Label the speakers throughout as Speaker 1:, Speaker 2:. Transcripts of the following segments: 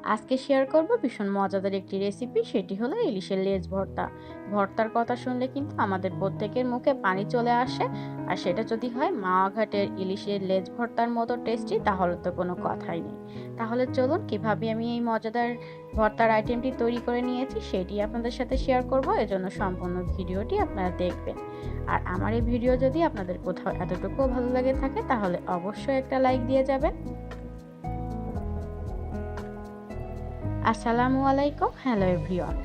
Speaker 1: আজকে শেয়ার করব ভীষণ মজাদার একটি রেসিপি, সেটি হলো ইলিশের লেজ ভর্তা। ভর্তার কথা শুনলে কিন্তু আমাদের প্রত্যেকের মুখে পানি চলে আসে। আর সেটা যদি হয় মাওয়া ঘাটের ইলিশের লেজ ভর্তার মতো টেস্টি, তাহলে তো কোনো কথাই নেই। তাহলে চলুন কিভাবে আমি এই মজাদার ভর্তার আইটেমটি তৈরি করে নিয়েছি সেটি আপনাদের সাথে শেয়ার করব। এজন্য সম্পূর্ণ ভিডিওটি আপনারা দেখবেন। আর আমার এই ভিডিও যদি আপনাদের কোথাও এতটুকুও ভালো লাগে থাকে, তাহলে অবশ্যই একটা লাইক দিয়ে যাবেন। আসসালামু আলাইকুম, হ্যালো এভরিওয়ান।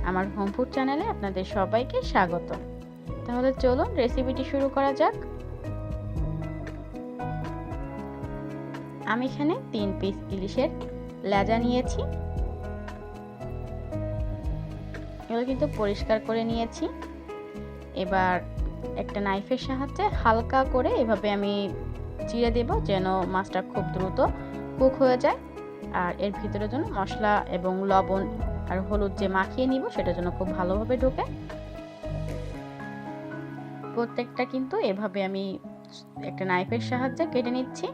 Speaker 1: আমার হোম ফুড চ্যানেলে আপনাদের সবাইকে স্বাগত। তাহলে চলুন রেসিপিটি শুরু করা যাক। আমি এখানে 3 পিস ইলিশের লেজা নিয়েছি। এগুলো কিন্তু পরিষ্কার করে নিয়েছি। এবার একটা নাইফের সাহায্যে হালকা করে এভাবে আমি চিড়ে দেব, যেন মাছটা খুব দ্রুত কুক হয়ে যায়। আর এর ভিতরে যেন মশলা এবং লবণ আর হলুদ যে মাখিয়ে নিব সেটা যেন খুব ভালোভাবে ঢোকে। প্রত্যেকটা কিন্তু এভাবে আমি একটা নাইফের সাহায্যে কেটে নিচ্ছি।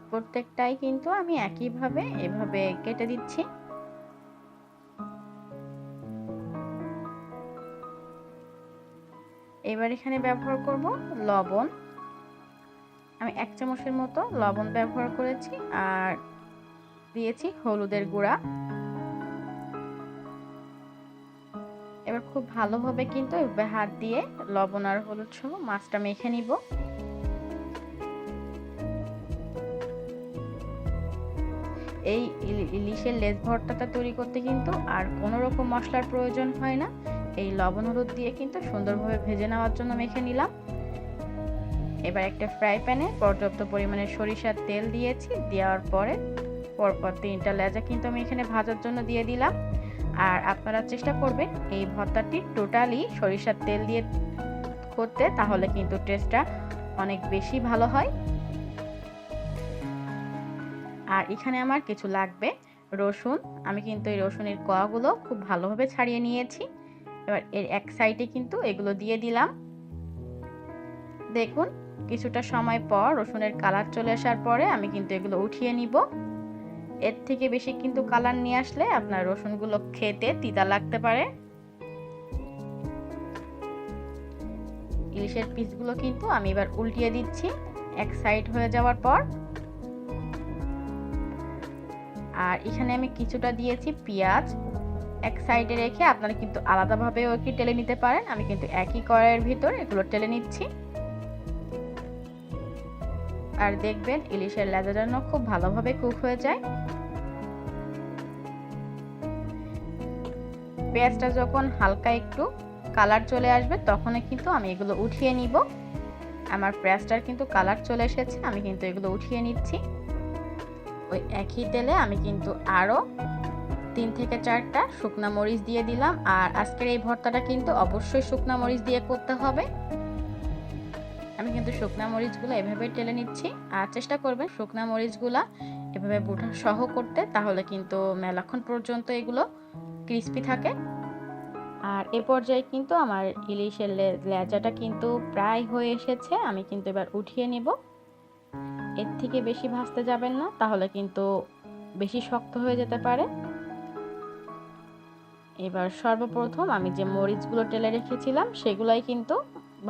Speaker 1: প্রত্যেকটাই কিন্তু আমি একইভাবে এভাবে কেটে দিচ্ছি। এবার এখানে ব্যবহার করব লবণ। আমি 1 চামচের মতো লবণ ব্যবহার করেছি, আর দিয়েছি হলুদের গুঁড়া। এবার খুব ভালোভাবে কিন্তু এভাবে হাত দিয়ে লবণ আর হলুদ সহ মাছটা মেখে নিব। এই ইলিশের লেজ ভর্তাটা তৈরি করতে কিন্তু আর কোনো রকম মশলার প্রয়োজন হয় না। এই লবণ হলুদ দিয়ে কিন্তু সুন্দরভাবে ভেজে নেওয়ার জন্য মেখে নিলাম। এবার একটা ফ্রাই প্যানে পর্যাপ্ত পরিমাণে সরিষার তেল দিয়েছি। দেওয়ার পরে পরপর 3টা লেজা কিন্তু আমি এখানে ভাজার জন্য দিয়ে দিলাম। আর আপনারা চেষ্টা করবেন এই ভর্তাটি টোটালি সরিষার তেল দিয়ে করতে, তাহলে কিন্তু টেস্টটা অনেক বেশি ভালো হয়। আর এখানে আমার কিছু লাগবে রসুন। আমি কিন্তু এই রসুনের কোয়াগুলো খুব ভালোভাবে ছাড়িয়ে নিয়েছি। এবার এর এক সাইডে কিন্তু এগুলো দিয়ে দিলাম। দেখুন কিছুটা সময় পর রসুনের কালার চলে আসার পরে আমি কিন্তু এগুলো উঠিয়ে নিব। এর থেকে বেশি কিন্তু কালার নিয়ে আসলে আপনার রসুনগুলো খেতে তিতা লাগতে পারে। ইলিশের পিসগুলো কিন্তু আমি এবার উল্টিয়ে দিচ্ছি এক সাইড হয়ে যাওয়ার পর। আর এখানে আমি কিছুটা দিয়েছি পেঁয়াজ। এক সাইডে রেখে আপনারা কিন্তু আলাদাভাবেও কি টেলে নিতে পারেন। আমি কিন্তু একই কড়াইয়ের ভিতর এগুলো টেলে নিচ্ছি। আর দেখবেন ইলিশের লেজা যেন খুব ভালোভাবে কুক হয়ে যায়। পেঁয়াজটা যখন হালকা একটু কালার চলে আসবে তখনই কিন্তু আমি এগুলো উঠিয়ে নিব। আমার পেঁয়াজটার কিন্তু কালার চলে এসেছে, আমি কিন্তু এগুলো উঠিয়ে নিচ্ছি। ওই একই তেলে আমি কিন্তু আরও 3 থেকে 4টা শুকনা মরিচ দিয়ে দিলাম। আর আজকের এই ভর্তাটা কিন্তু অবশ্যই শুকনা মরিচ দিয়ে করতে হবে। আমি কিন্তু শুকনা মরিচগুলো এভাবে টেলে নিচ্ছি। আর চেষ্টা করবেন শুকনা মরিচগুলো এভাবে বুটা সহ করতে, তাহলে কিন্তু মেলাক্ষণ পর্যন্ত এগুলো ক্রিস্পি থাকে। আর এ পর্যায়ে কিন্তু আমার ইলিশের লেজাটা কিন্তু প্রায় হয়ে এসেছে। আমি কিন্তু এবার উঠিয়ে নিব। এর থেকে বেশি ভাজতে যাবেন না, তাহলে কিন্তু বেশি শক্ত হয়ে যেতে পারে। এবার সর্বপ্রথম আমি যে মরিচগুলো টেলে রেখেছিলাম সেগুলাই কিন্তু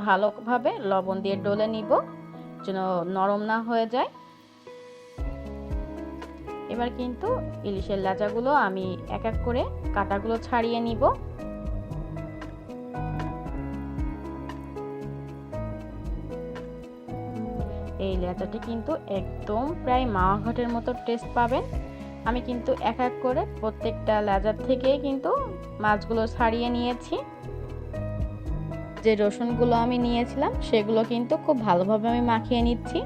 Speaker 1: ভালোভাবে লবণ দিয়ে ডলে নিব, যেন নরম না হয়ে যায়। এবার কিন্তু ইলিশের লেজাগুলো আমি এক এক করে কাঁটাগুলো ছাড়িয়ে নিব। এই লেজাটি কিন্তু একদম প্রায় মাওয়া ঘাটের মতো টেস্ট পাবেন। আমি কিন্তু এক এক করে প্রত্যেকটা লেজার থেকে কিন্তু মাছগুলো ছাড়িয়ে নিয়েছি। যে রসুনগুলো আমি নিয়েছিলাম সেগুলো কিন্তু খুব ভালোভাবে আমি মাখিয়ে নিচ্ছি।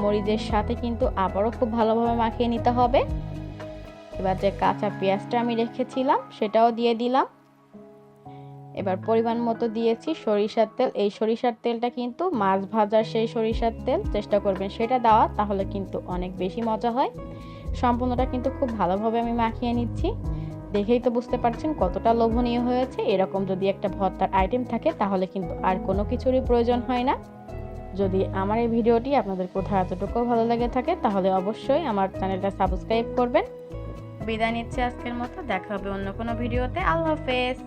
Speaker 1: মরিচের সাথে কিন্তু আবারও খুব ভালোভাবে মাখিয়ে নিতে হবে। এবার যে কাঁচা পেঁয়াজটা আমি রেখেছিলাম সেটাও দিয়ে দিলাম। এবার পরিমাণ মতো দিয়েছি সরিষার তেল। এই সরিষার তেলটা কিন্তু মাছ ভাজার সেই সরিষার তেল, চেষ্টা করবেন সেটা দেওয়া, তাহলে কিন্তু অনেক বেশি মজা হয়। সম্পূর্ণটা কিন্তু খুব ভালোভাবে আমি মাখিয়ে নিচ্ছি। দেখেই তো বুঝতে পারছেন কতটা লোভনীয় হয়েছে। এরকম যদি একটা ভর্তার আইটেম থাকে তাহলে কিন্তু আর কোনো কিছুরই প্রয়োজন হয় না। যদি আমার এই ভিডিওটি আপনাদের কোথাও এতটুকু ভালো লেগে থাকে, তাহলে অবশ্যই আমার চ্যানেলটা সাবস্ক্রাইব করবেন। বিদায় নিচ্ছি আজকের মতো। দেখা হবে অন্য কোনো ভিডিওতে। আল্লাহ হাফেজ।